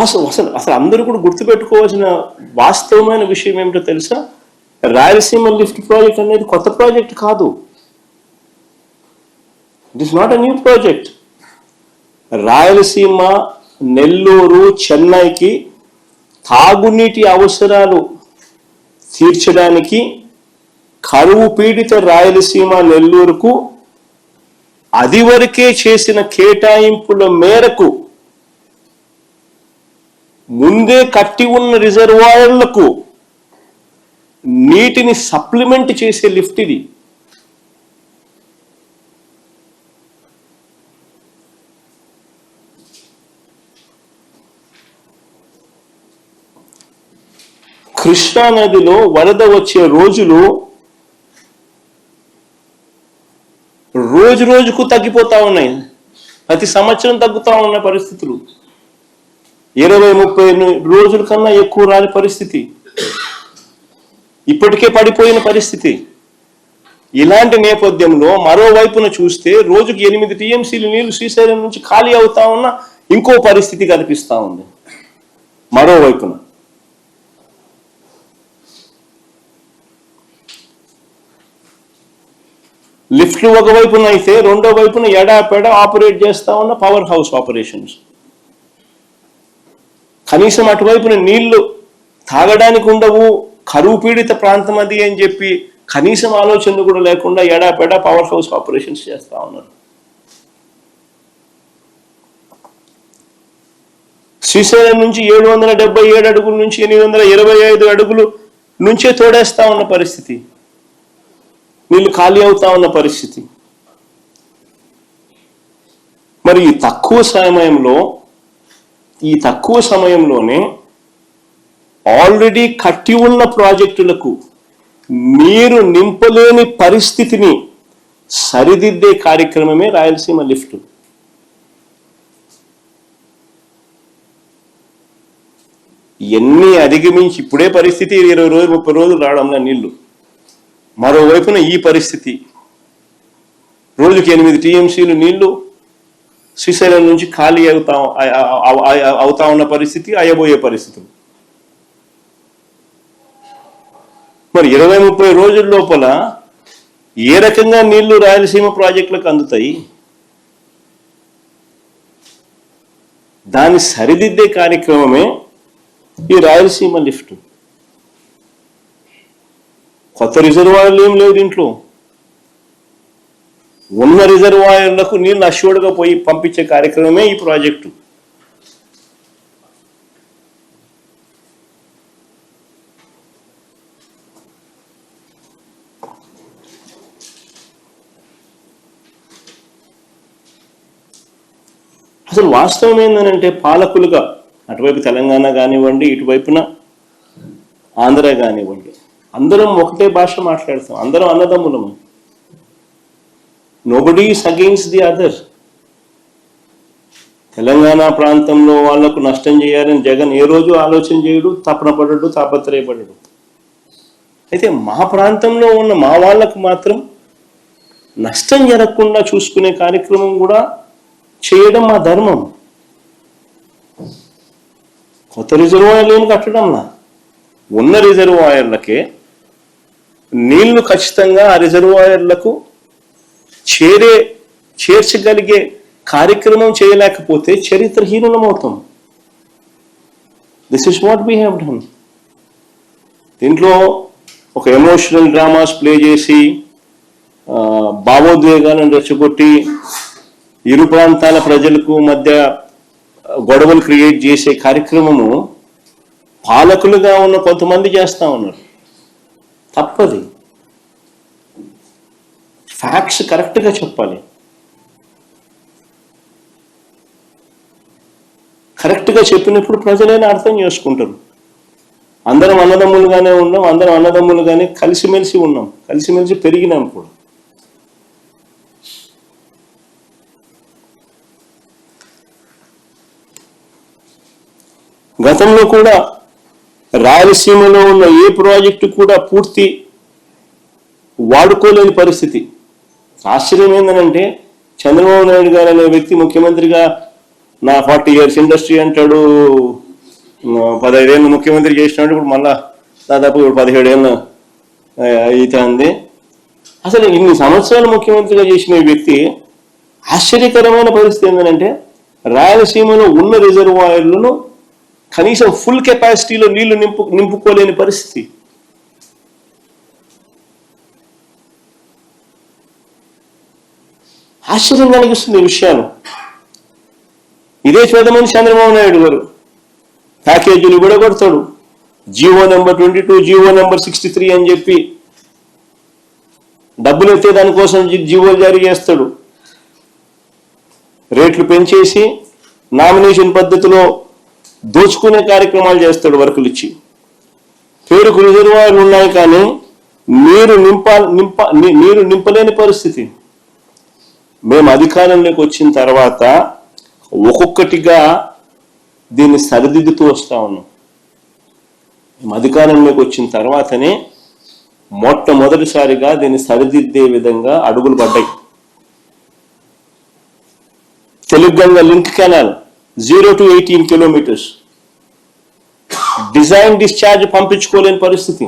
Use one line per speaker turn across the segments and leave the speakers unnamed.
అసలు అసలు అసలు అందరూ కూడా గుర్తుపెట్టుకోవాల్సిన వాస్తవమైన విషయం ఏమిటో తెలుసా? రాయలసీమ లిఫ్ట్ ప్రాజెక్ట్ అనేది కొత్త ప్రాజెక్ట్ కాదు. It is not a new project. Rayalaseema, Nellore, చెన్నైకి తాగునీటి అవసరాలు తీర్చడానికి కరువు పీడిత రాయలసీమ, నెల్లూరుకు అది వరకే చేసిన కేటాయింపుల మేరకు ముందే కట్టి ఉన్న రిజర్వాయర్లకు నీటిని సప్లిమెంట్ చేసే లిఫ్ట్ ఇది. కృష్ణా నదిలో వరద వచ్చే రోజులు రోజు రోజుకు తగ్గిపోతా ఉన్నాయి. ప్రతి సంవత్సరం తగ్గుతా ఉన్న పరిస్థితులు. 20-30 రోజుల కన్నా ఎక్కువ రాని పరిస్థితి, ఇప్పటికే పడిపోయిన పరిస్థితి. ఇలాంటి నేపథ్యంలో మరోవైపున చూస్తే రోజుకి 8 టీఎంసీలు నీళ్లు శ్రీశైలం నుంచి ఖాళీ అవుతా ఉన్న ఇంకో పరిస్థితి కనిపిస్తా ఉంది. మరోవైపున లిఫ్ట్లు ఒకవైపున అయితే రెండో వైపున ఎడాపెడ ఆపరేట్ చేస్తా ఉన్న పవర్ హౌస్ ఆపరేషన్స్. కనీసం అటువైపున నీళ్లు తాగడానికి ఉండవు, కరువు పీడిత ప్రాంతం అది అని చెప్పి కనీసం ఆలోచనలు కూడా లేకుండా ఎడాపెడ పవర్ హౌస్ ఆపరేషన్స్ చేస్తా ఉన్నారు. శ్రీశైలం నుంచి 777 అడుగుల నుంచి 825 అడుగులు నుంచే తోడేస్తా ఉన్న పరిస్థితి, నీళ్ళు ఖాళీ అవుతా ఉన్న పరిస్థితి. మరి ఈ తక్కువ సమయంలోనే ఆల్రెడీ కట్టి ఉన్న ప్రాజెక్టులకు నీరు నింపలేని పరిస్థితిని సరిదిద్దే కార్యక్రమమే రాయలసీమ లిఫ్ట్. ఎన్ని అధిగమించి ఇప్పుడే పరిస్థితి 20 రోజులు 30 రోజులు రావడంలో నీళ్లు, మరోవైపున ఈ పరిస్థితి రోజుకి 8 టీఎంసీలు నీళ్లు శ్రీశైలం నుంచి ఖాళీ అవుతా ఉన్న పరిస్థితి, అయ్యబోయే పరిస్థితులు. మరి 20-30 రోజుల లోపల ఏ రకంగా నీళ్లు రాయలసీమ ప్రాజెక్టులకు అందుతాయి? దాన్ని సరిదిద్దే కార్యక్రమమే ఈ రాయలసీమ లిఫ్ట్. కొత్త రిజర్వాయర్లు ఏం లేవు దీంట్లో. ఉన్న రిజర్వాయర్లకు నీళ్లు అష్యూర్డ్గా పోయి పంపించే కార్యక్రమమే ఈ ప్రాజెక్టు. అసలు వాస్తవం ఏంటంటే పాలకులుగా అటువైపు తెలంగాణ కానివ్వండి, ఇటువైపున ఆంధ్ర కానివ్వండి, అందరం ఒకటే భాష మాట్లాడతాం, అందరం అన్నదమ్ములము. Nobody is against the other. Telangana ప్రాంతంలో వాళ్లకు నష్టం చేయాలని జగన్ ఏ రోజు ఆలోచన చేయడు, తపన పడడు, తాపత్రయపడడు. అయితే మా ప్రాంతంలో ఉన్న మా వాళ్లకు మాత్రం నష్టం జరగకుండా చూసుకునే కార్యక్రమం కూడా చేయడం మా ధర్మం. కొత్త రిజర్వాయర్లు ఏం కట్టడంలా, ఉన్న రిజర్వాయర్లకే నీళ్లు ఖచ్చితంగా ఆ రిజర్వాయర్లకు చేర్చగలిగే కార్యక్రమం చేయలేకపోతే చరిత్రహీనులమవుతాం. This is what we have done. దీంట్లో ఒక ఎమోషనల్ డ్రామాస్ ప్లే చేసి భావోద్వేగాలను రెచ్చగొట్టి ఇరు ప్రాంతాల ప్రజలకు మధ్య గొడవలు క్రియేట్ చేసే కార్యక్రమము పాలకులుగా ఉన్న కొంతమంది చేస్తా ఉన్నారు. తప్పది. ఫ్యాక్ట్స్ కరెక్ట్గా చెప్పాలి. కరెక్ట్గా చెప్పినప్పుడు ప్రజలైనా అర్థం చేసుకుంటారు. అందరం అన్నదమ్ములుగానే ఉన్నాం, అందరం అన్నదమ్ములుగానే కలిసిమెలిసి ఉన్నాం, కలిసిమెలిసి పెరిగినాం కూడా. గతంలో కూడా రాయలసీమలో ఉన్న ఏ ప్రాజెక్టు కూడా పూర్తి వాడుకోలేని పరిస్థితి. ఆశ్చర్యం ఏంటంటే చంద్రబాబు నాయుడు గారు అనే వ్యక్తి ముఖ్యమంత్రిగా నా 40 years ఇండస్ట్రీ అంటాడు, 15 ఏళ్ళు ముఖ్యమంత్రి చేసినప్పుడు ఇప్పుడు మళ్ళా దాదాపు 17 ఏళ్ళు అవుతుంది. అసలు ఇన్ని సంవత్సరాలు ముఖ్యమంత్రిగా చేసిన ఈ వ్యక్తి ఆశ్చర్యకరమైన పరిస్థితి ఏంటంటే రాయలసీమలో ఉన్న రిజర్వాయర్లను కనీసం ఫుల్ కెపాసిటీలో నీళ్లు నింపుకోలేని పరిస్థితి. ఆశ్చర్యంగా అనిపిస్తుంది ఈ విషయాలు. ఇదే పెద్దమని చంద్రబాబు నాయుడు గారు ప్యాకేజీలు విడగొడతాడు. జీవో నెంబర్ 22, జీవో నెంబర్ 63 అని చెప్పి డబ్బులు ఎత్తే దానికోసం జీవోలు జారీ చేస్తాడు. రేట్లు పెంచేసి నామినేషన్ పద్ధతిలో దోచుకునే కార్యక్రమాలు చేస్తాడు వర్కులు ఇచ్చి. పేరుకు రిజర్వాయర్లు ఉన్నాయి కానీ నీరు నింపలేని పరిస్థితి. మేము అధికారంలోకి వచ్చిన తర్వాత ఒక్కొక్కటిగా దీన్ని సరిదిద్దుతూ వస్తా ఉన్నాం. మేము అధికారంలోకి వచ్చిన తర్వాతనే మొట్టమొదటిసారిగా దీన్ని సరిదిద్దే విధంగా అడుగులు పడ్డాయి. Telugu Ganga link canal 0 to 18 kilometres design discharge పంపించుకోలేని పరిస్థితి.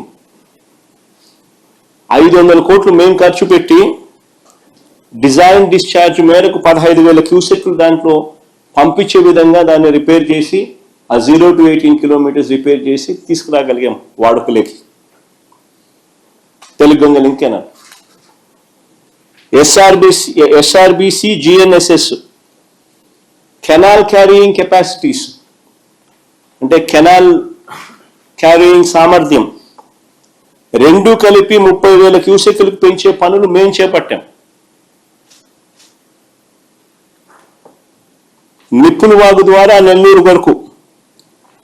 500 కోట్లు మేము ఖర్చు పెట్టి డిజైన్ డిశ్చార్జ్ మేరకు 15,000 క్యూసెక్లు దాంట్లో పంపించే విధంగా దాన్ని రిపేర్ చేసి ఆ 0 to 18 కిలోమీటర్స్ రిపేర్ చేసి తీసుకురాగలిగాం వాడుకలేకి. Telugu Ganga link canal, SRBC GNSS canal carrying capacities అంటే కెనాల్ క్యారీయింగ్ సామర్థ్యం రెండు కలిపి 30,000 క్యూసెక్లకు పెంచే పనులు మేము చేపట్టాం. నిప్పుల వాగు ద్వారా నెల్లూరు వరకు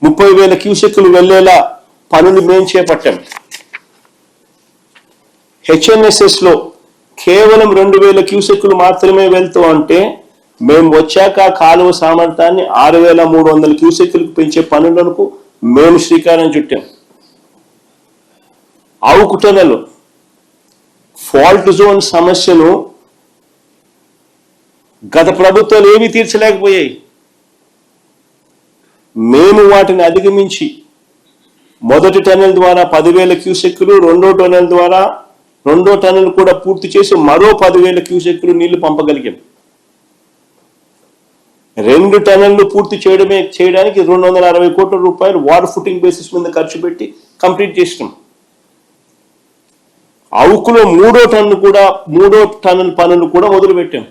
30,000 క్యూసెక్లు వెళ్లేలా పనులు మేము చేపట్టాం. హెచ్ఎన్ఎస్ఎస్ లో కేవలం 2,000 క్యూసెక్లు మాత్రమే వెళ్తూ అంటే మేము వచ్చాక కాలువ సామర్థ్యాన్ని 6,300 క్యూసెక్లకు పెంచే పనులకు మేము శ్రీకారం చుట్టాం. ఆవుకుటనలు ఫాల్ట్ జోన్ సమస్యను గత ప్రభుత్వాలు ఏమీ తీర్చలేకపోయాయి. మేము వాటిని అధిగమించి మొదటి టన్నెల్ ద్వారా 10,000 క్యూసెక్లు, రెండో టన్నెల్ కూడా పూర్తి చేసి మరో 10,000 క్యూసెక్లు నీళ్లు పంపగలిగాం. 2 టన్నెళ్లు పూర్తి చేయడానికి 260 కోట్ల రూపాయలు వాటర్ ఫుటింగ్ బేసిస్ మీద ఖర్చు పెట్టి కంప్లీట్ చేసినాం. అవుకులో 3వ టన్నెల్ పనులు కూడా మొదలు పెట్టాం.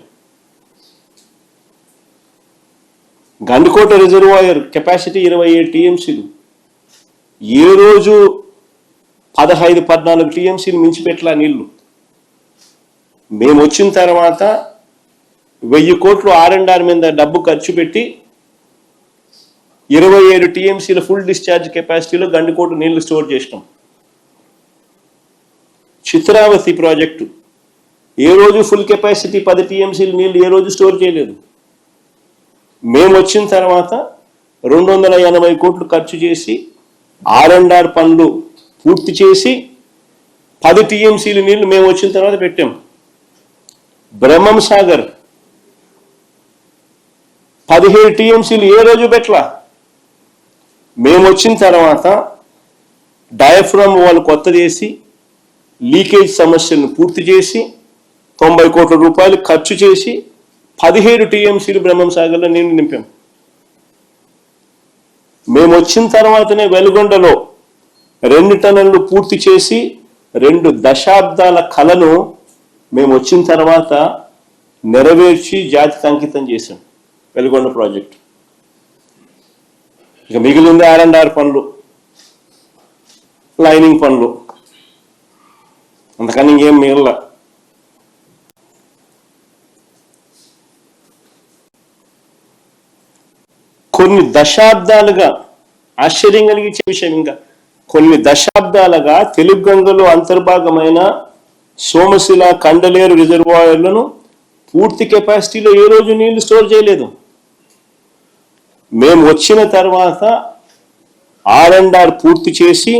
గండికోట రిజర్వాయర్ కెపాసిటీ 27 టీఎంసీలు, ఏ రోజు 15-14 టీఎంసీలు మించిపెట్టలా నీళ్లు. మేము వచ్చిన తర్వాత 1000 కోట్లు R&R మీద డబ్బు ఖర్చు పెట్టి 27 టీఎంసీల ఫుల్ డిశ్చార్జ్ కెపాసిటీలో గండికోట నీళ్లు స్టోర్ చేసినాం. చిత్రావతి ప్రాజెక్టు ఏ రోజు ఫుల్ కెపాసిటీ 10 టీఎంసీల నీళ్లు ఏ రోజు స్టోర్ చేయలేదు. మేము వచ్చిన తర్వాత 280 కోట్లు ఖర్చు చేసి R&R పనులు పూర్తి చేసి 10 టీఎంసీల నీళ్లు మేము వచ్చిన తర్వాత పెట్టాం. బ్రహ్మం సాగర్ 17 టీఎంసీలు ఏ రోజు పెట్టలా. మేము వచ్చిన తర్వాత డయాఫ్రామ్ వాళ్ళు కొత్త చేసి లీకేజ్ సమస్యలను పూర్తి చేసి 90 కోట్ల రూపాయలు ఖర్చు చేసి 17 టీఎంసీలు బ్రహ్మం సాగర్లో నీళ్లు నింపాం. మేము వచ్చిన తర్వాతనే వెలుగొండలో 2 టన్నులు పూర్తి చేసి 2 దశాబ్దాల కలను మేము వచ్చిన తర్వాత నెరవేర్చి జాతికి అంకితం చేశాం వెలుగొండ ప్రాజెక్టు. ఇక మిగిలింది R&R పనులు, లైనింగ్ పనులు, అంతకని ఇంకేం మిగల. కొన్ని దశాబ్దాలుగా ఆశ్చర్యం కలిగించే విషయం, ఇంకా కొన్ని దశాబ్దాలుగా తెలుగంగలో అంతర్భాగమైన సోమశిల, కండలేరు రిజర్వాయర్లను పూర్తి కెపాసిటీలో ఏ రోజు నీళ్లు స్టోర్ చేయలేదు. మేము వచ్చిన తర్వాత R&R పూర్తి చేసి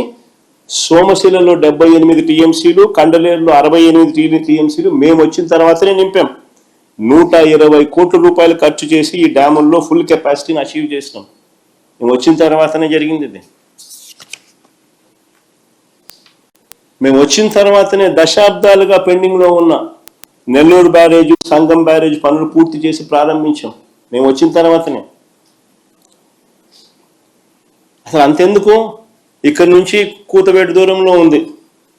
సోమశిలలో 78 టీఎంసీలు, కండలేరులో 68 టీఎంసీలు మేము వచ్చిన తర్వాతనే నింపాం. 120 కోట్ల రూపాయలు ఖర్చు చేసి ఈ డ్యాముల్లో ఫుల్ కెపాసిటీని అచీవ్ చేసినాం. మేము వచ్చిన తర్వాతనే జరిగింది ఇది. మేము వచ్చిన తర్వాతనే దశాబ్దాలుగా పెండింగ్లో ఉన్న నెల్లూరు బ్యారేజ్, సంగం బ్యారేజ్ పనులు పూర్తి చేసి ప్రారంభించాం. మేము వచ్చిన తర్వాతనే. అసలు అంతెందుకు, ఇక్కడి నుంచి కూతవేటు దూరంలో ఉంది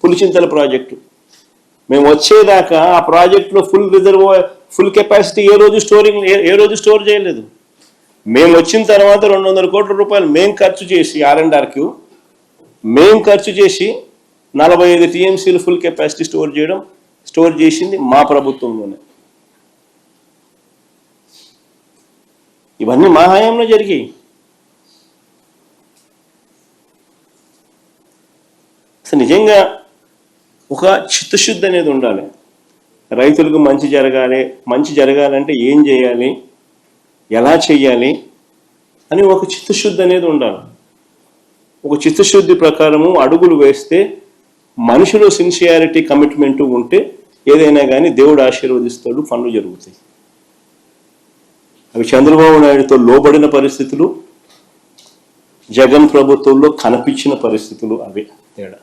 పులిచింతల ప్రాజెక్టు. మేము వచ్చేదాకా ఆ ప్రాజెక్టులో ఫుల్ కెపాసిటీ ఏ రోజు స్టోర్ చేయలేదు. మేము వచ్చిన తర్వాత 200 కోట్ల రూపాయలు మేము ఖర్చు చేసి R&Rకి మేము ఖర్చు చేసి 45 TMCలు ఫుల్ కెపాసిటీ స్టోర్ చేసింది మా ప్రభుత్వంలోనే. ఇవన్నీ మా హయాంలో జరిగాయి. అసలు నిజంగా ఒక చిత్తశుద్ధి అనేది ఉండాలి. రైతులకు మంచి జరగాలంటే ఏం చేయాలి, ఎలా చేయాలి అని ఒక చిత్తశుద్ధి అనేది ఉండాలి. ఒక చిత్తశుద్ధి ప్రకారము అడుగులు వేస్తే, మనిషిలో సిన్సియారిటీ, కమిట్మెంట్ ఉంటే ఏదైనా కానీ దేవుడు ఆశీర్వదిస్తాడు, పనులు జరుగుతాయి. అవి చంద్రబాబు నాయుడుతో లోబడిన పరిస్థితులు, జగన్ ప్రభుత్వంలో కనిపించిన పరిస్థితులు అవే తేడా.